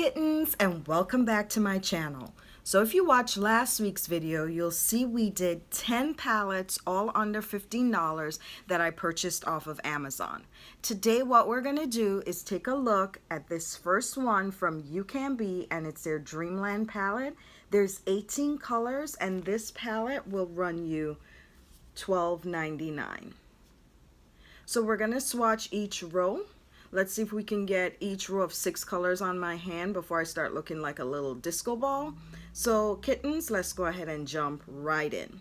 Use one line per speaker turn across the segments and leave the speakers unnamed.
kittens, and welcome back to my channel. So if you watched last week's video, you'll see we did 10 palettes all under $15 that I purchased off of Amazon. Today what we're going to do is take a look at this first one from UCANBE, and it's their Dreamland palette. There's 18 colors and this palette will run you $12.99. So we're going to swatch each row. Let's see if we can get each row of 6 colors on my hand before I start looking like a little disco ball. So kittens, let's go ahead and jump right in.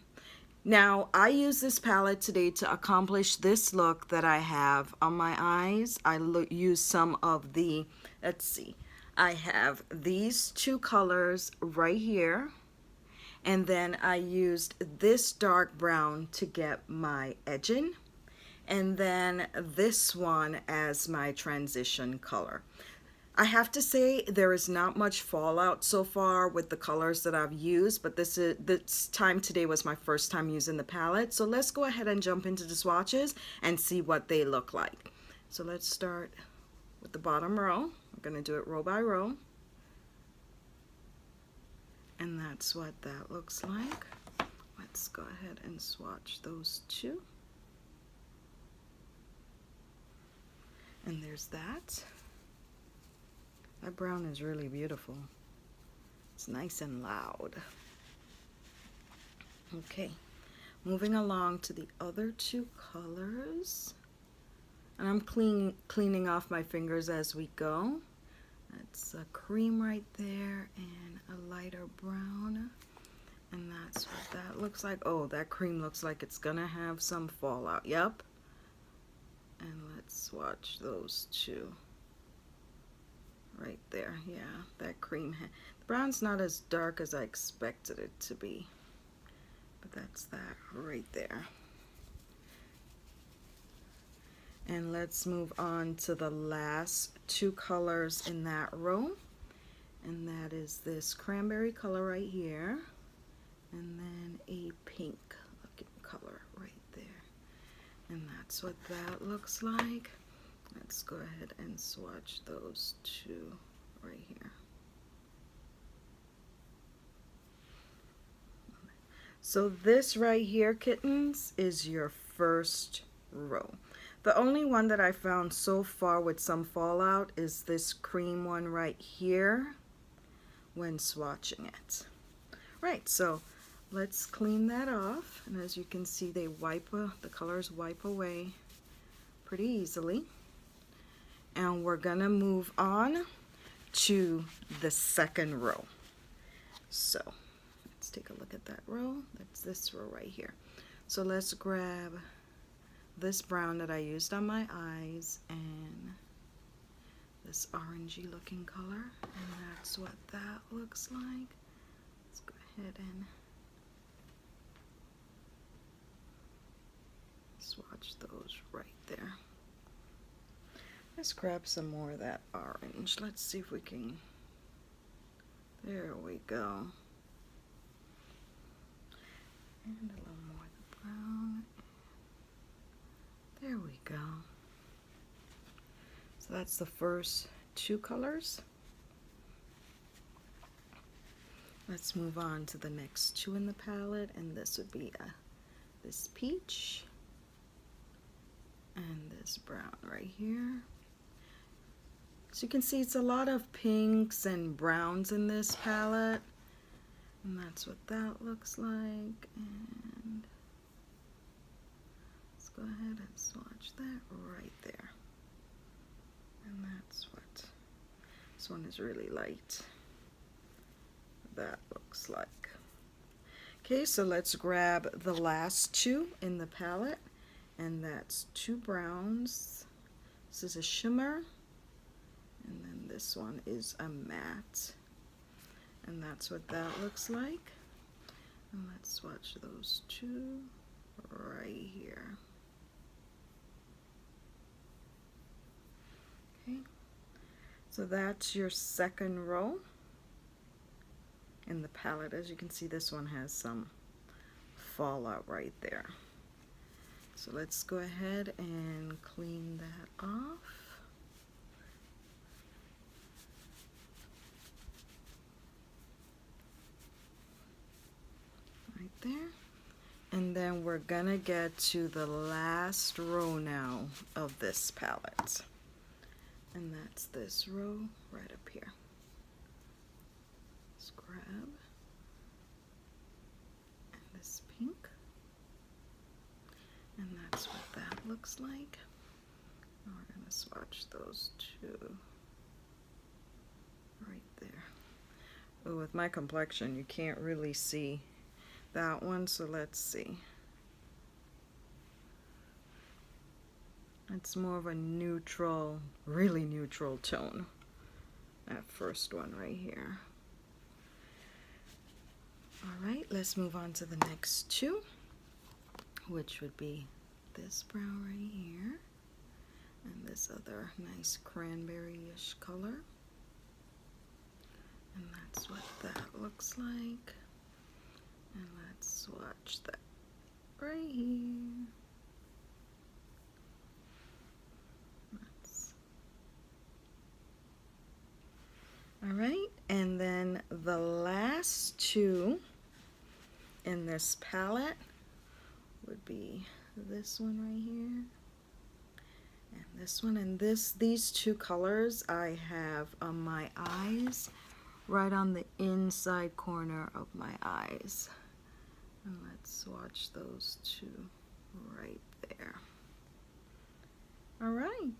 Now I use this palette today to accomplish this look that I have on my eyes. I use some of the, let's see, I have these 2 colors right here. And then I used this dark brown to get my edging. And then this one as my transition color. I have to say there is not much fallout so far with the colors that I've used, but this time today was my first time using the palette. So let's go ahead and jump into the swatches and see what they look like. So let's start with the bottom row. I'm going to do it row by row. And that's what that looks like. Let's go ahead and swatch those 2. And there's that. That brown is really beautiful. It's nice and loud. Okay, moving along to the other 2 colors. And I'm cleaning off my fingers as we go. That's a cream right there and a lighter brown. And that's what that looks like. Oh, that cream looks like it's gonna have some fallout. Yep. And let's swatch those 2 right there. Yeah, that cream. The brown's not as dark as I expected it to be, but that's that right there. And let's move on to the last 2 colors in that row, and that is this cranberry color right here, and then a pink looking color right there. And that's what that looks like. Let's go ahead and swatch those 2 right here. So this right here, kittens, is your first row. The only one that I found so far with some fallout is this cream one right here when swatching it. Right, so let's clean that off, and as you can see, they the colors wipe away pretty easily. And we're gonna move on to the second row. So let's take a look at that row. That's this row right here. So let's grab this brown that I used on my eyes and this orangey looking color, and that's what that looks like. Let's go ahead and swatch those right there. Let's grab some more of that orange. Let's see if we can, there we go. And a little more of the brown. There we go. So that's the first 2 colors. Let's move on to the next 2 in the palette, and this would be this peach and this brown right here. So you can see it's a lot of pinks and browns in this palette, and that's what that looks like. And let's go ahead and swatch that right there. And that's what this one is, really light. That looks like. Okay, so let's grab the last 2 in the palette, and that's 2 browns. This is a shimmer, and then this one is a matte, and that's what that looks like. And let's swatch those 2 right here. Okay, so that's your second row in the palette. As you can see, this one has some fallout right there. So let's go ahead and clean that off. there. And then we're gonna get to the last row now of this palette. And that's this row right up here. Let's grab and this pink. And that's what that looks like. Now we're gonna swatch those two right there. But with my complexion, you can't really see that one, so let's see. It's more of a neutral, really neutral tone. That first one right here. All right, let's move on to the next two, which would be this brown right here and this other nice cranberry-ish color. And that's what that looks like. And let's swatch that right here. All right, and then the last two in this palette would be this one right here and this one. And these two colors I have on my eyes, right on the inside corner of my eyes. And let's swatch those two right there. All right.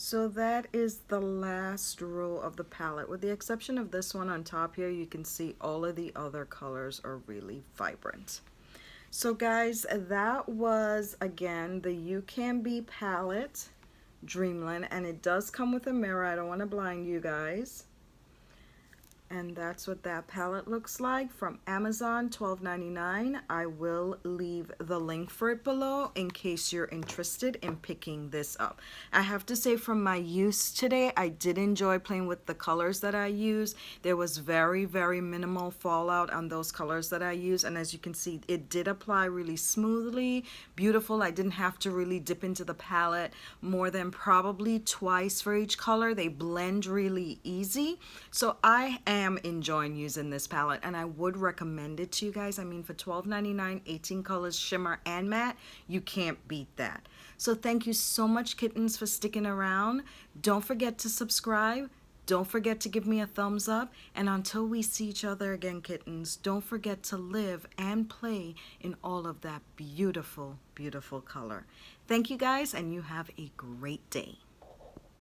So that is the last row of the palette. With the exception of this one on top here, you can see all of the other colors are really vibrant. So guys, that was, again, the UCANBE Palette Dreamland, and it does come with a mirror. I don't want to blind you guys. And that's what that palette looks like from Amazon, $12.99. I will leave the link for it below in case you're interested in picking this up. I have to say, from my use today, I did enjoy playing with the colors that I use. There was very, very minimal fallout on those colors that I use. And as you can see, it did apply really smoothly, beautiful. I didn't have to really dip into the palette more than probably twice for each color. They blend really easy. So I am enjoying using this palette, and I would recommend it to you guys. I mean, for $12.99, 18 colors, shimmer and matte, you can't beat that. So thank you so much, kittens, for sticking around. Don't forget to subscribe. Don't forget to give me a thumbs up. And until we see each other again, kittens, don't forget to live and play in all of that beautiful, beautiful color. Thank you guys, and you have a great day.